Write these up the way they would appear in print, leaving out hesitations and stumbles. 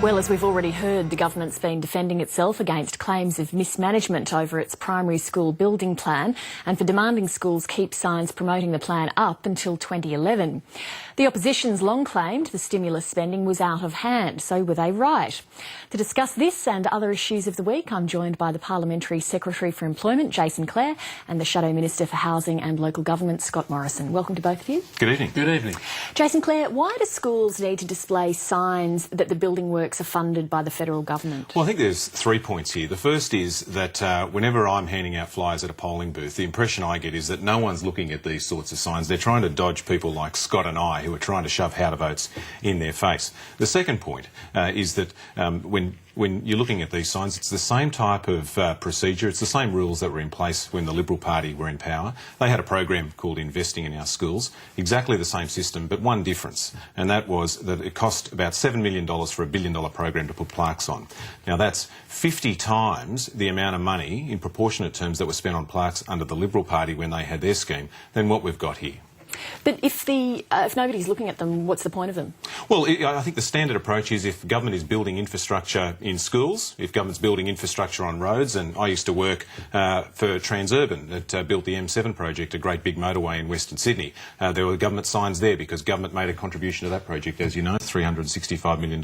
Well, as we've already heard, the government's been defending itself against claims of mismanagement over its primary school building plan and for demanding schools keep signs promoting the plan up until 2011. The opposition's long claimed the stimulus spending was out of hand, so were they right? To discuss this and other issues of the week, I'm joined by the Parliamentary Secretary for Employment, Jason Clare, and the Shadow Minister for Housing and Local Government, Scott Morrison. Welcome to both of you. Good evening. Good evening. Jason Clare, why do schools need to display signs that the building works are funded by the federal government? Well, I think there's 3 points here. The first is that whenever I'm handing out flyers at a polling booth, the impression I get is that no one's looking at these sorts of signs. They're trying to dodge people like Scott and I who are trying to shove how to votes in their face. The second point is that when you're looking at these signs, it's the same type of procedure. It's the same rules that were in place when the Liberal Party were in power. They had a program called Investing in Our Schools, exactly the same system, but one difference, and that was that it cost about $7 million for a $1 billion program to put plaques on. Now, that's 50 times the amount of money in proportionate terms that was spent on plaques under the Liberal Party when they had their scheme than what we've got here. But if nobody's looking at them, what's the point of them? Well, I think the standard approach is if government is building infrastructure in schools, if government's building infrastructure on roads, and I used to work for Transurban that built the M7 project, a great big motorway in Western Sydney. There were government signs there because government made a contribution to that project, as you know, $365 million.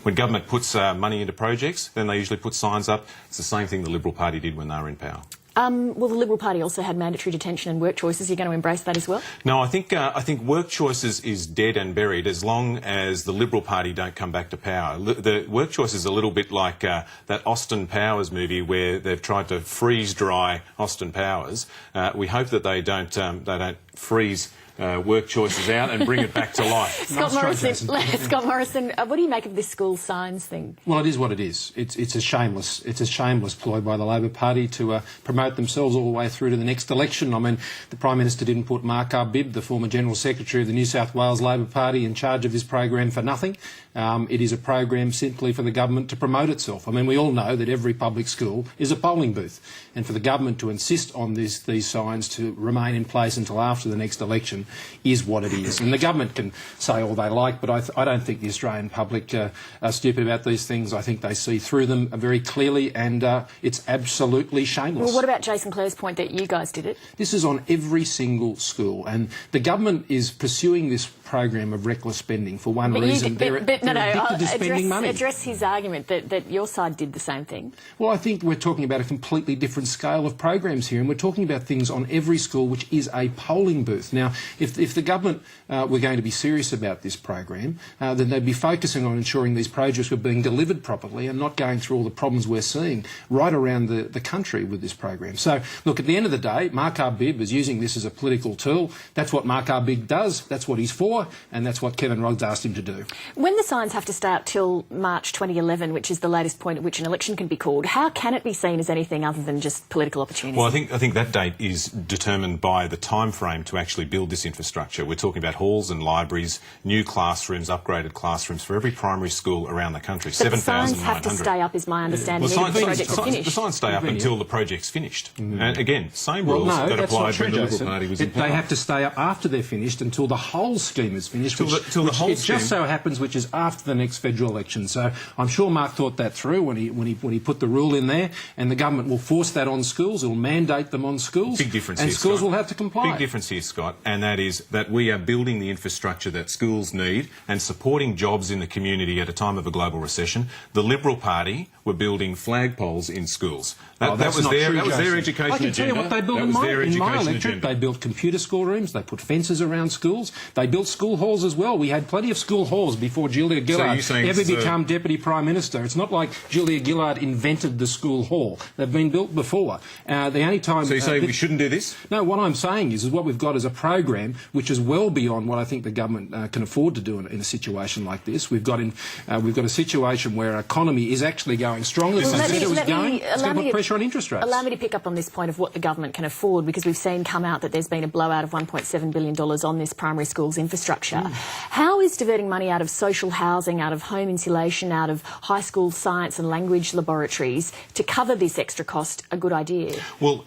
When government puts money into projects, then they usually put signs up. It's the same thing the Liberal Party did when they were in power. Well, the Liberal Party also had mandatory detention and work choices. You're going to embrace that as well? No, I think work choices is dead and buried as long as the Liberal Party don't come back to power. The work choice is a little bit like that Austin Powers movie where they've tried to freeze dry Austin Powers. We hope that they don't freeze work choices out and bring it back to life. Scott Morrison, what do you make of this school signs thing? Well, it is what it is. It's a shameless ploy by the Labor Party to promote themselves all the way through to the next election. I mean, the Prime Minister didn't put Mark Bibb, the former General Secretary of the New South Wales Labor Party, in charge of this program for nothing. It is a program simply for the government to promote itself. I mean, we all know that every public school is a polling booth, and for the government to insist on these signs to remain in place until after the next election is what it is. And the government can say all they like, but I don't think the Australian public are stupid about these things. I think they see through them very clearly, and it's absolutely shameless. Well, what about Jason Clare's point that you guys did it? This is on every single school, and the government is pursuing this program of reckless spending for one reason. They're addicted to spending money. Address his argument that your side did the same thing. Well, I think we're talking about a completely different scale of programs here, and we're talking about things on every school which is a polling booth. Now, if the government were going to be serious about this program, then they'd be focusing on ensuring these projects were being delivered properly and not going through all the problems we're seeing right around the country with this program. So, look, at the end of the day, Mark Bibb is using this as a political tool. That's what Mark Bibb does. That's what he's for. And that's what Kevin Rudd's asked him to do. When the signs have to stay up till March 2011, which is the latest point at which an election can be called, how can it be seen as anything other than just political opportunity? Well, I think that date is determined by the time frame to actually build this infrastructure. We're talking about halls and libraries, new classrooms, upgraded classrooms for every primary school around the country. 7,900. The signs have to stay up, is my understanding. Well, the signs stay up until the project's finished. And again, same rules that applied when the Liberal Party was in power. They have to stay up after they're finished until the whole scheme is finished. It just so happens which is after the next federal election. So I'm sure Mark thought that through when he put the rule in there, and the government will force that on schools. It will mandate them on schools. Big difference and here, schools Scott. will have to comply. Big difference here, Scott, and that is that we are building the infrastructure that schools need and supporting jobs in the community at a time of a global recession. The Liberal Party were building flagpoles in schools. That was their education agenda. I can tell you what they built in my electorate. They built computer schoolrooms. They put fences around schools. They built school halls as well. We had plenty of school halls before Julia Gillard ever became Deputy Prime Minister. It's not like Julia Gillard invented the school hall. They've been built before. The only time... So you say we shouldn't do this? No, what I'm saying is what we've got is a program which is well beyond what I think the government can afford to do in a situation like this. We've got a situation where our economy is actually going stronger than we said it was going. It's going to put pressure on interest rates. Allow me to pick up on this point of what the government can afford, because we've seen come out that there's been a blowout of $1.7 billion on this primary schools infrastructure. infrastructure. How is diverting money out of social housing, out of home insulation, out of high school science and language laboratories to cover this extra cost a good idea? Well,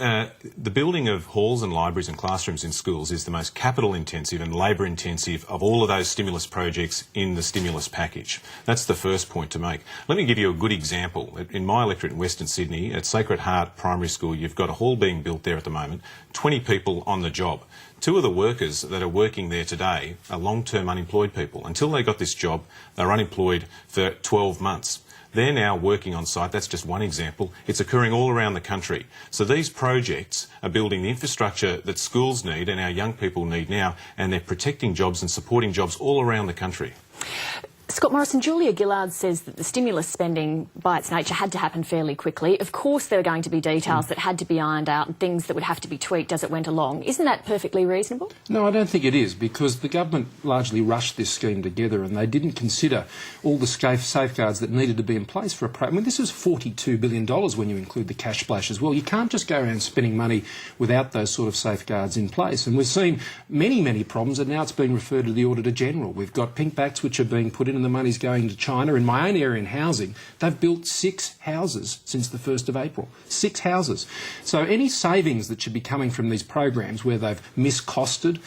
the building of halls and libraries and classrooms in schools is the most capital intensive and labour intensive of all of those stimulus projects in the stimulus package. That's the first point to make. Let me give you a good example. In my electorate in Western Sydney, at Sacred Heart Primary School, you've got a hall being built there at the moment, 20 people on the job. Two of the workers that are working there today are long-term unemployed people. Until they got this job, they were unemployed for 12 months. They're now working on site. That's just one example. It's occurring all around the country. So these projects are building the infrastructure that schools need and our young people need now, and they're protecting jobs and supporting jobs all around the country. Scott Morrison, Julia Gillard says that the stimulus spending, by its nature, had to happen fairly quickly. Of course, there are going to be details that had to be ironed out and things that would have to be tweaked as it went along. Isn't that perfectly reasonable? No, I don't think it is, because the government largely rushed this scheme together and they didn't consider all the safeguards that needed to be in place for a program. I mean, this is $42 billion when you include the cash splash as well. You can't just go around spending money without those sort of safeguards in place. And we've seen many, many problems, and now it's being referred to the Auditor General. We've got pink backs which are being put in and the money's going to China. In my own area in housing, they've built 6 houses since the 1st of April. 6 houses. So any savings that should be coming from these programs where they've miscosted,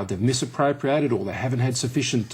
they've misappropriated, or they haven't had sufficient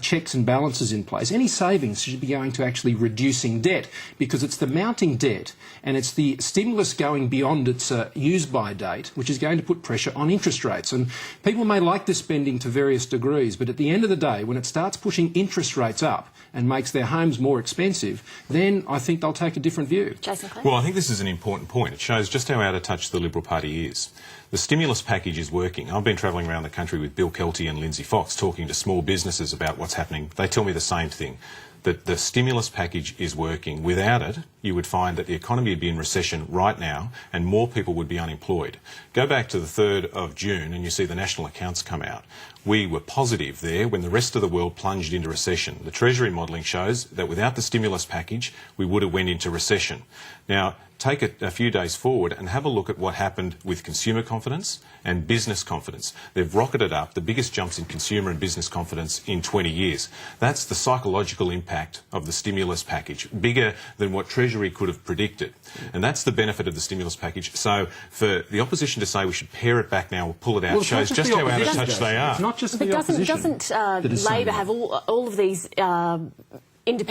checks and balances in place, any savings should be going to actually reducing debt, because it's the mounting debt and it's the stimulus going beyond its use-by date which is going to put pressure on interest rates. And people may like this spending to various degrees, but at the end of the day, when it starts pushing interest rates up and makes their homes more expensive, then I think they'll take a different view. Jason Clare? Well, I think this is an important point. It shows just how out of touch the Liberal Party is. The stimulus package is working. I've been travelling around the country with Bill Kelty and Lindsay Fox talking to small businesses about what's happening. They tell me the same thing, that the stimulus package is working. Without it, you would find that the economy would be in recession right now and more people would be unemployed. Go back to the 3rd of June and you see the national accounts come out. We were positive there when the rest of the world plunged into recession. The Treasury modelling shows that without the stimulus package, we would have went into recession. Now, take it a few days forward and have a look at what happened with consumer confidence and business confidence. They've rocketed up, the biggest jumps in consumer and business confidence in 20 years. That's the psychological impact of the stimulus package, bigger than what Treasury could have predicted. And that's the benefit of the stimulus package. So for the opposition to say we should pare it back now or pull it out shows just how out of touch they are. It's not just but the opposition. doesn't Labor have all of these independent